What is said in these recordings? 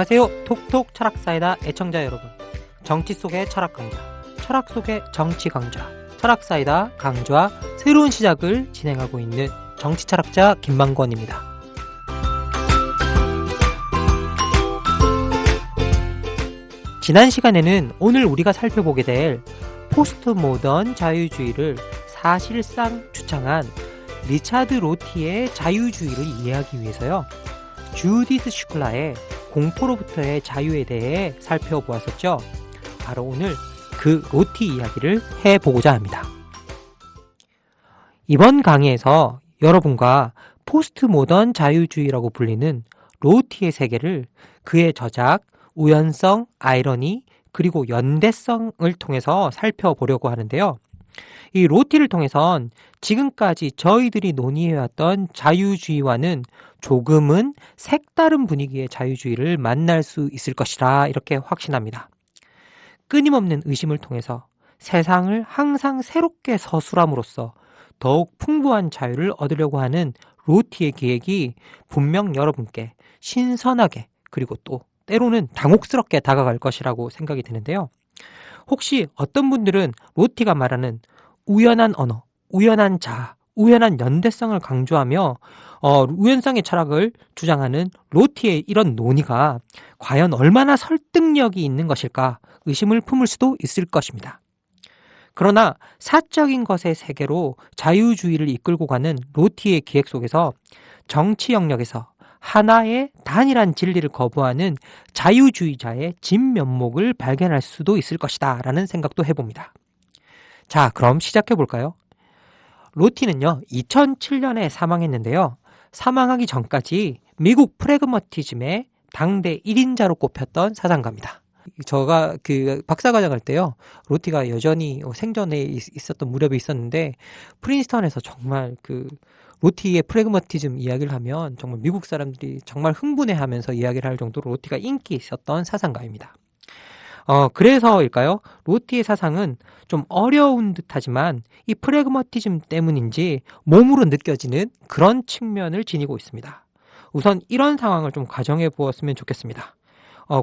안녕하세요. 톡톡 철학사이다 애청자 여러분. 정치 속의 철학 강좌, 철학 속의 정치 강좌, 철학사이다 강좌 새로운 시작을 진행하고 있는 정치 철학자 김만권입니다. 지난 시간에는 오늘 우리가 살펴보게 될 포스트 모던 자유주의를 사실상 주창한 리차드 로티의 자유주의를 이해하기 위해서요, 주디스 슈클라의 공포로부터의 자유에 대해 살펴보았었죠. 바로 오늘 그 로티 이야기를 해보고자 합니다. 이번 강의에서 여러분과 포스트 모던 자유주의라고 불리는 로티의 세계를 그의 저작, 우연성, 아이러니, 그리고 연대성을 통해서 살펴보려고 하는데요. 이 로티를 통해선 지금까지 저희들이 논의해왔던 자유주의와는 조금은 색다른 분위기의 자유주의를 만날 수 있을 것이라 이렇게 확신합니다. 끊임없는 의심을 통해서 세상을 항상 새롭게 서술함으로써 더욱 풍부한 자유를 얻으려고 하는 로티의 계획이 분명 여러분께 신선하게, 그리고 또 때로는 당혹스럽게 다가갈 것이라고 생각이 드는데요. 혹시 어떤 분들은 로티가 말하는 우연한 언어, 우연한 자아, 우연한 연대성을 강조하며 우연성의 철학을 주장하는 로티의 이런 논의가 과연 얼마나 설득력이 있는 것일까 의심을 품을 수도 있을 것입니다. 그러나 사적인 것의 세계로 자유주의를 이끌고 가는 로티의 기획 속에서 정치 영역에서 하나의 단일한 진리를 거부하는 자유주의자의 진면목을 발견할 수도 있을 것이다 라는 생각도 해봅니다. 자, 그럼 시작해 볼까요? 로티는요, 2007년에 사망했는데요. 사망하기 전까지 미국 프래그머티즘의 당대 1인자로 꼽혔던 사상가입니다. 제가 박사과정 할 때요, 로티가 여전히 생전에 있었던 무렵이 있었는데, 프린스턴에서 정말 로티의 프래그머티즘 이야기를 하면 정말 미국 사람들이 정말 흥분해하면서 이야기를 할 정도로 로티가 인기 있었던 사상가입니다. 그래서일까요? 로티의 사상은 좀 어려운 듯하지만 이 프래그머티즘 때문인지 몸으로 느껴지는 그런 측면을 지니고 있습니다. 우선 이런 상황을 좀 가정해 보았으면 좋겠습니다.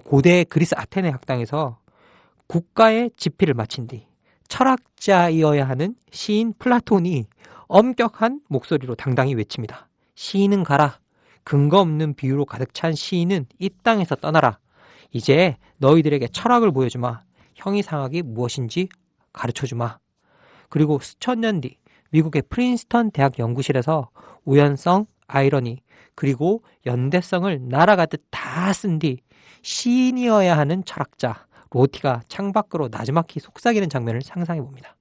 고대 그리스 아테네 학당에서 국가의 집필을 마친 뒤 철학자이어야 하는 시인 플라톤이 엄격한 목소리로 당당히 외칩니다. 시인은 가라. 근거 없는 비유로 가득 찬 시인은 이 땅에서 떠나라. 이제 너희들에게 철학을 보여주마. 형이상학이 무엇인지 가르쳐주마. 그리고 수천 년 뒤 미국의 프린스턴 대학 연구실에서 우연성, 아이러니, 그리고 연대성을 날아가듯 다 쓴 뒤 시인이어야 하는 철학자 로티가 창밖으로 나지막히 속삭이는 장면을 상상해 봅니다.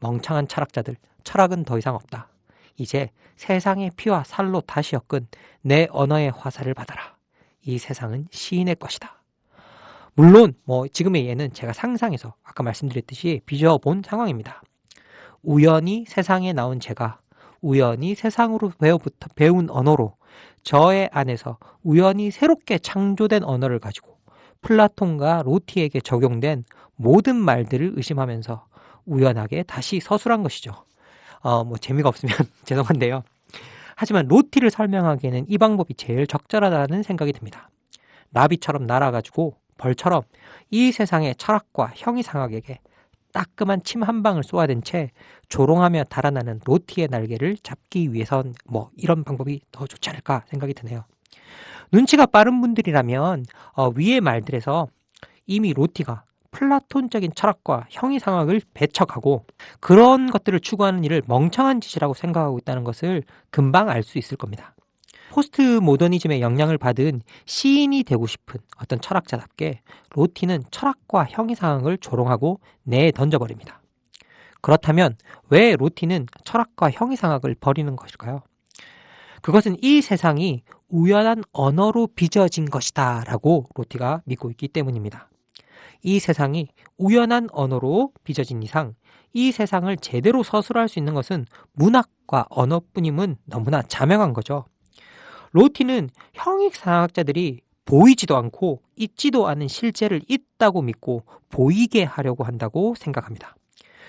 멍청한 철학자들, 철학은 더 이상 없다. 이제 세상의 피와 살로 다시 엮은 내 언어의 화살을 받아라. 이 세상은 시인의 것이다. 물론 지금의 예는 제가 상상해서 아까 말씀드렸듯이 빚어본 상황입니다. 우연히 세상에 나온 제가 우연히 세상으로 배운 언어로 저의 안에서 우연히 새롭게 창조된 언어를 가지고 플라톤과 로티에게 적용된 모든 말들을 의심하면서 우연하게 다시 서술한 것이죠. 재미가 없으면 죄송한데요. 하지만 로티를 설명하기에는 이 방법이 제일 적절하다는 생각이 듭니다. 나비처럼 날아가지고 벌처럼 이 세상의 철학과 형이상학에게 따끔한 침 한 방을 쏘아댄 채 조롱하며 달아나는 로티의 날개를 잡기 위해선 이런 방법이 더 좋지 않을까 생각이 드네요. 눈치가 빠른 분들이라면 위의 말들에서 이미 로티가 플라톤적인 철학과 형이상학을 배척하고 그런 것들을 추구하는 일을 멍청한 짓이라고 생각하고 있다는 것을 금방 알 수 있을 겁니다. 포스트 모더니즘의 영향을 받은 시인이 되고 싶은 어떤 철학자답게 로티는 철학과 형이상학을 조롱하고 내던져버립니다. 그렇다면 왜 로티는 철학과 형이상학을 버리는 것일까요? 그것은 이 세상이 우연한 언어로 빚어진 것이다 라고 로티가 믿고 있기 때문입니다. 이 세상이 우연한 언어로 빚어진 이상 이 세상을 제대로 서술할 수 있는 것은 문학과 언어뿐임은 너무나 자명한 거죠. 로티는 형이상학자들이 보이지도 않고 있지도 않은 실제를 있다고 믿고 보이게 하려고 한다고 생각합니다.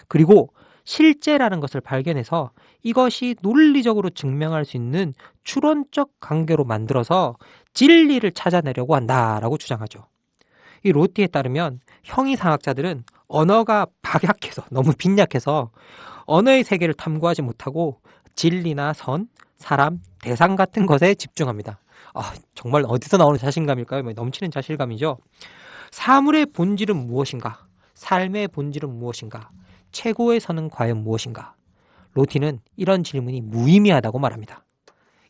그리고 실제라는 것을 발견해서 이것이 논리적으로 증명할 수 있는 추론적 관계로 만들어서 진리를 찾아내려고 한다라고 주장하죠. 이 로티에 따르면 형이상학자들은 언어가 박약해서 너무 빈약해서 언어의 세계를 탐구하지 못하고 진리나 선, 사람, 대상 같은 것에 집중합니다. 정말 어디서 나오는 자신감일까요? 넘치는 자신감이죠. 사물의 본질은 무엇인가? 삶의 본질은 무엇인가? 최고의 선은 과연 무엇인가? 로티는 이런 질문이 무의미하다고 말합니다.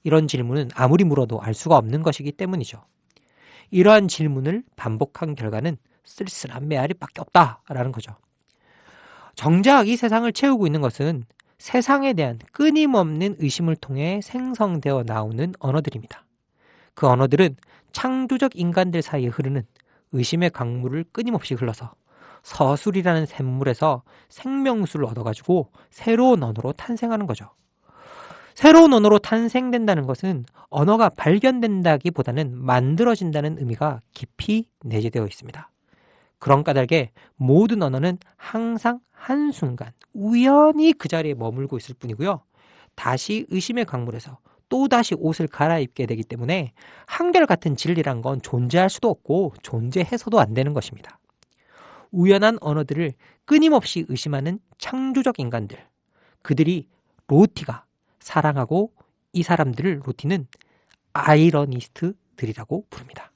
이런 질문은 아무리 물어도 알 수가 없는 것이기 때문이죠. 이러한 질문을 반복한 결과는 쓸쓸한 메아리밖에 없다라는 거죠. 정작 이 세상을 채우고 있는 것은 세상에 대한 끊임없는 의심을 통해 생성되어 나오는 언어들입니다. 그 언어들은 창조적 인간들 사이에 흐르는 의심의 강물을 끊임없이 흘러서 서술이라는 샘물에서 생명수를 얻어가지고 새로운 언어로 탄생하는 거죠. 새로운 언어로 탄생된다는 것은 언어가 발견된다기보다는 만들어진다는 의미가 깊이 내재되어 있습니다. 그런 까닭에 모든 언어는 항상 한순간 우연히 그 자리에 머물고 있을 뿐이고요. 다시 의심의 강물에서 또다시 옷을 갈아입게 되기 때문에 한결같은 진리란 건 존재할 수도 없고 존재해서도 안 되는 것입니다. 우연한 언어들을 끊임없이 의심하는 창조적 인간들, 그들이 로티가 사랑하고 이 사람들을 로티는 아이러니스트들이라고 부릅니다.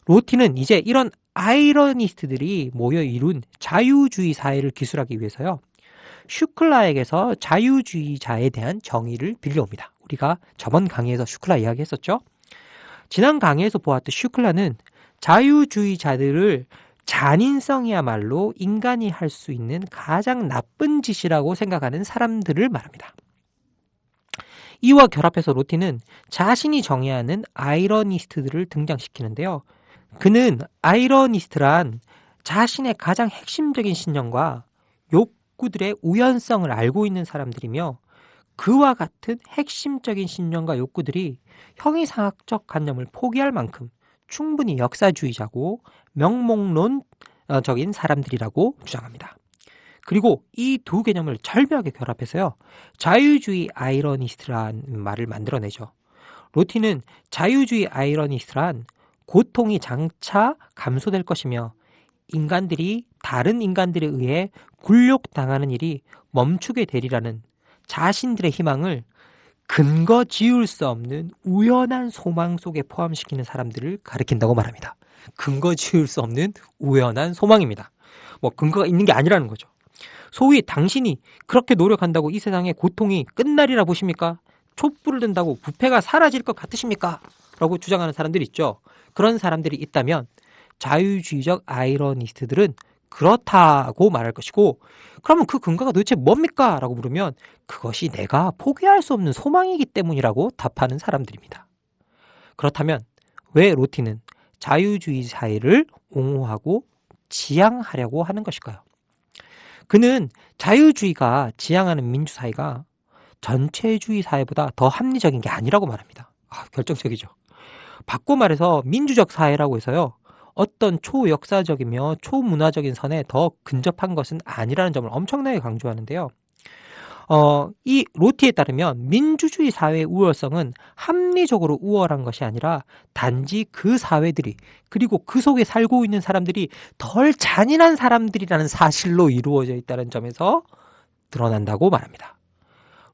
로티는 이제 이런 아이러니스트들이 모여 이룬 자유주의 사회를 기술하기 위해서요. 슈클라에게서 자유주의자에 대한 정의를 빌려옵니다. 우리가 저번 강의에서 슈클라 이야기했었죠. 지난 강의에서 보았던 슈클라는 자유주의자들을 잔인성이야말로 인간이 할 수 있는 가장 나쁜 짓이라고 생각하는 사람들을 말합니다. 이와 결합해서 로티는 자신이 정의하는 아이러니스트들을 등장시키는데요. 그는 아이러니스트란 자신의 가장 핵심적인 신념과 욕구들의 우연성을 알고 있는 사람들이며 그와 같은 핵심적인 신념과 욕구들이 형이상학적 관념을 포기할 만큼 충분히 역사주의자고 명목론적인 사람들이라고 주장합니다. 그리고 이 두 개념을 절묘하게 결합해서요. 자유주의 아이러니스트란 말을 만들어내죠. 로티는 자유주의 아이러니스트란 고통이 장차 감소될 것이며 인간들이 다른 인간들에 의해 굴욕당하는 일이 멈추게 되리라는 자신들의 희망을 근거 지울 수 없는 우연한 소망 속에 포함시키는 사람들을 가리킨다고 말합니다. 근거 지울 수 없는 우연한 소망입니다. 근거가 있는 게 아니라는 거죠. 소위 당신이 그렇게 노력한다고 이 세상의 고통이 끝나리라 보십니까? 촛불을 든다고 부패가 사라질 것 같으십니까? 라고 주장하는 사람들이 있죠. 그런 사람들이 있다면 자유주의적 아이러니스트들은 그렇다고 말할 것이고, 그러면 그 근거가 도대체 뭡니까? 라고 물으면 그것이 내가 포기할 수 없는 소망이기 때문이라고 답하는 사람들입니다. 그렇다면 왜 로티는 자유주의 사회를 옹호하고 지향하려고 하는 것일까요? 그는 자유주의가 지향하는 민주사회가 전체주의 사회보다 더 합리적인 게 아니라고 말합니다. 결정적이죠. 바꿔 말해서 민주적 사회라고 해서요. 어떤 초역사적이며 초문화적인 선에 더 근접한 것은 아니라는 점을 엄청나게 강조하는데요. 이 로티에 따르면 민주주의 사회의 우월성은 합리적으로 우월한 것이 아니라 단지 그 사회들이 그리고 그 속에 살고 있는 사람들이 덜 잔인한 사람들이라는 사실로 이루어져 있다는 점에서 드러난다고 말합니다.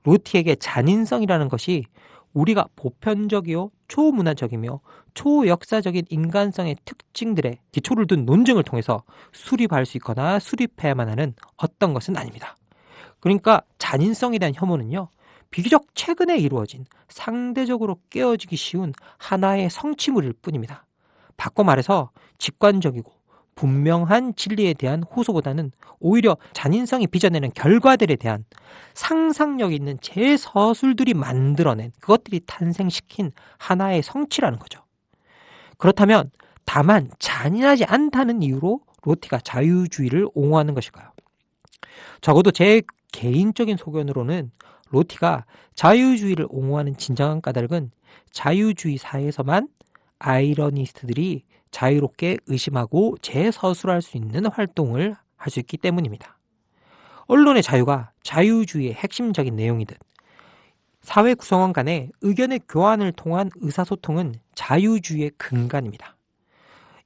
로티에게 잔인성이라는 것이 우리가 보편적이요 초문화적이며 초역사적인 인간성의 특징들의 기초를 둔 논증을 통해서 수립할 수 있거나 수립해야만 하는 어떤 것은 아닙니다. 그러니까 잔인성에 대한 혐오는요, 비교적 최근에 이루어진 상대적으로 깨어지기 쉬운 하나의 성취물일 뿐입니다. 바꿔 말해서 직관적이고 분명한 진리에 대한 호소보다는 오히려 잔인성이 빚어내는 결과들에 대한 상상력 있는 제서술들이 만들어낸, 그것들이 탄생시킨 하나의 성취라는 거죠. 그렇다면 다만 잔인하지 않다는 이유로 로티가 자유주의를 옹호하는 것일까요? 적어도 제 개인적인 소견으로는 로티가 자유주의를 옹호하는 진정한 까닭은 자유주의 사회에서만 아이러니스트들이 자유롭게 의심하고 재서술할 수 있는 활동을 할 수 있기 때문입니다. 언론의 자유가 자유주의의 핵심적인 내용이듯 사회 구성원 간의 의견의 교환을 통한 의사소통은 자유주의의 근간입니다.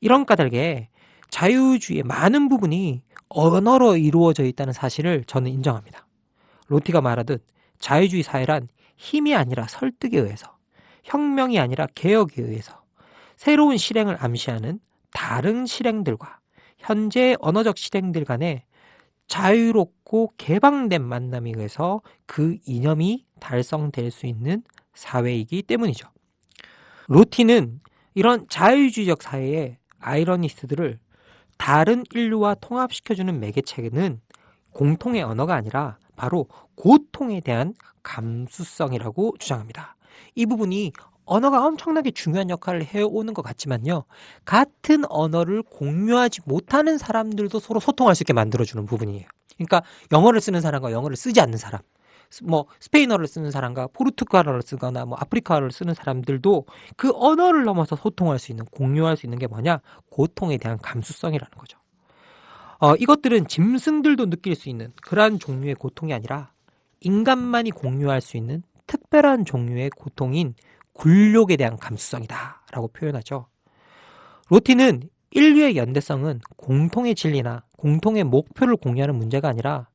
이런 까닭에 자유주의의 많은 부분이 언어로 이루어져 있다는 사실을 저는 인정합니다. 로티가 말하듯 자유주의 사회란 힘이 아니라 설득에 의해서, 혁명이 아니라 개혁에 의해서 새로운 실행을 암시하는 다른 실행들과 현재의 언어적 실행들 간의 자유롭고 개방된 만남에 의해서 그 이념이 달성될 수 있는 사회이기 때문이죠. 로티는 이런 자유주의적 사회의 아이러니스트들을 다른 인류와 통합시켜주는 매개체는 공통의 언어가 아니라 바로 고통에 대한 감수성이라고 주장합니다. 이 부분이 언어가 엄청나게 중요한 역할을 해오는 것 같지만요. 같은 언어를 공유하지 못하는 사람들도 서로 소통할 수 있게 만들어주는 부분이에요. 그러니까 영어를 쓰는 사람과 영어를 쓰지 않는 사람, 스페인어를 쓰는 사람과 포르투갈어를 쓰거나 아프리카어를 쓰는 사람들도 그 언어를 넘어서 소통할 수 있는, 공유할 수 있는 게 뭐냐? 고통에 대한 감수성이라는 거죠. 이것들은 짐승들도 느낄 수 있는 그러한 종류의 고통이 아니라 인간만이 공유할 수 있는 특별한 종류의 고통인 굴욕에 대한 감수성이다 라고 표현하죠. 로티는 인류의 연대성은 공통의 진리나 공통의 목표를 공유하는 문제가 아니라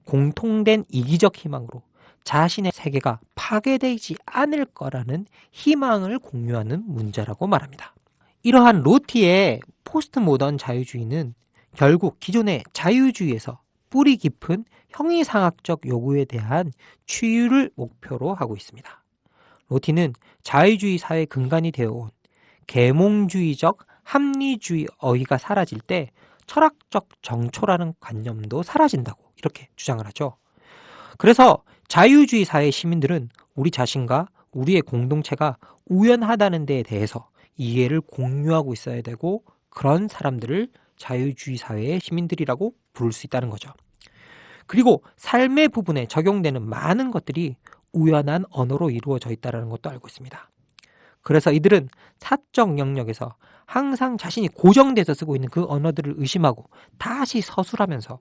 공통된 이기적 희망으로 자신의 세계가 파괴되지 않을 거라는 희망을 공유하는 문제라고 말합니다. 이러한 로티의 포스트 모던 자유주의는 결국 기존의 자유주의에서 뿌리 깊은 형이상학적 요구에 대한 치유를 목표로 하고 있습니다. 로티는 자유주의 사회의 근간이 되어온 계몽주의적 합리주의 어휘가 사라질 때 철학적 정초라는 관념도 사라진다고 이렇게 주장을 하죠. 그래서 자유주의 사회의 시민들은 우리 자신과 우리의 공동체가 우연하다는 데에 대해서 이해를 공유하고 있어야 되고, 그런 사람들을 자유주의 사회의 시민들이라고 부를 수 있다는 거죠. 그리고 삶의 부분에 적용되는 많은 것들이 우연한 언어로 이루어져 있다는 것도 알고 있습니다. 그래서 이들은 사적 영역에서 항상 자신이 고정돼서 쓰고 있는 그 언어들을 의심하고 다시 서술하면서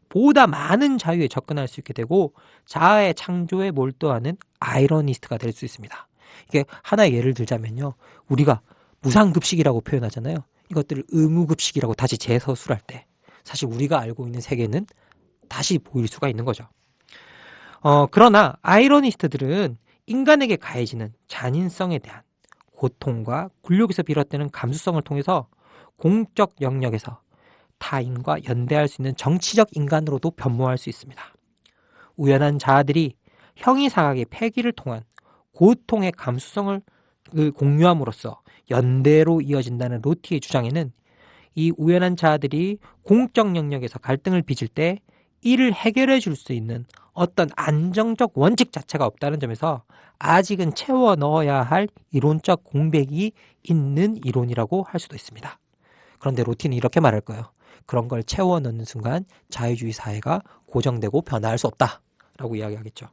보다 많은 자유에 접근할 수 있게 되고 자아의 창조에 몰두하는 아이러니스트가 될 수 있습니다. 이게 하나의 예를 들자면요. 우리가 무상급식이라고 표현하잖아요. 이것들을 의무급식이라고 다시 재서술할 때 사실 우리가 알고 있는 세계는 다시 보일 수가 있는 거죠. 그러나 아이러니스트들은 인간에게 가해지는 잔인성에 대한 고통과 굴욕에서 비롯되는 감수성을 통해서 공적 영역에서 타인과 연대할 수 있는 정치적 인간으로도 변모할 수 있습니다. 우연한 자아들이 형이상학의 폐기를 통한 고통의 감수성을 공유함으로써 연대로 이어진다는 로티의 주장에는 이 우연한 자아들이 공적 영역에서 갈등을 빚을 때 이를 해결해 줄 수 있는 어떤 안정적 원칙 자체가 없다는 점에서 아직은 채워 넣어야 할 이론적 공백이 있는 이론이라고 할 수도 있습니다. 그런데 로티는 이렇게 말할 거예요. 그런 걸 채워 넣는 순간 자유주의 사회가 고정되고 변화할 수 없다라고 이야기하겠죠.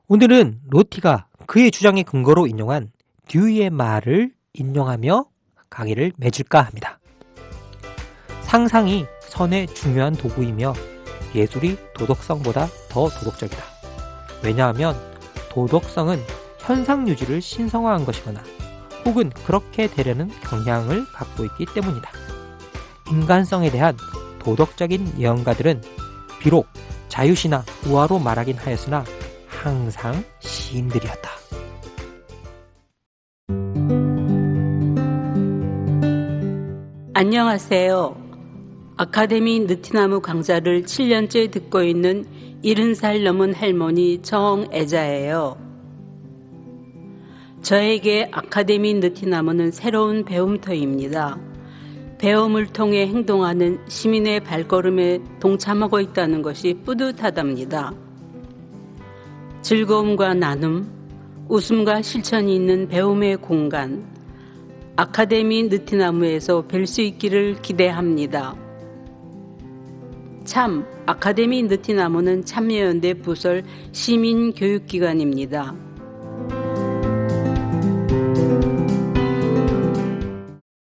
오늘은 로티가 그의 주장의 근거로 인용한 듀이의 말을 인용하며 강의를 맺을까 합니다. 상상이 선의 중요한 도구이며 예술이 도덕성보다 더 도덕적이다. 왜냐하면 도덕성은 현상 유지를 신성화한 것이거나 혹은 그렇게 되려는 경향을 갖고 있기 때문이다. 인간성에 대한 도덕적인 예언가들은 비록 자유시나 우화로 말하긴 하였으나 항상 시인들이었다. 안녕하세요. 아카데미 느티나무 강좌를 7년째 듣고 있는 70살 넘은 할머니 정애자예요. 저에게 아카데미 느티나무는 새로운 배움터입니다. 배움을 통해 행동하는 시민의 발걸음에 동참하고 있다는 것이 뿌듯하답니다. 즐거움과 나눔, 웃음과 실천이 있는 배움의 공간, 아카데미 느티나무에서 뵐 수 있기를 기대합니다. 참, 아카데미 느티나무는 참여연대 부설 시민교육기관입니다.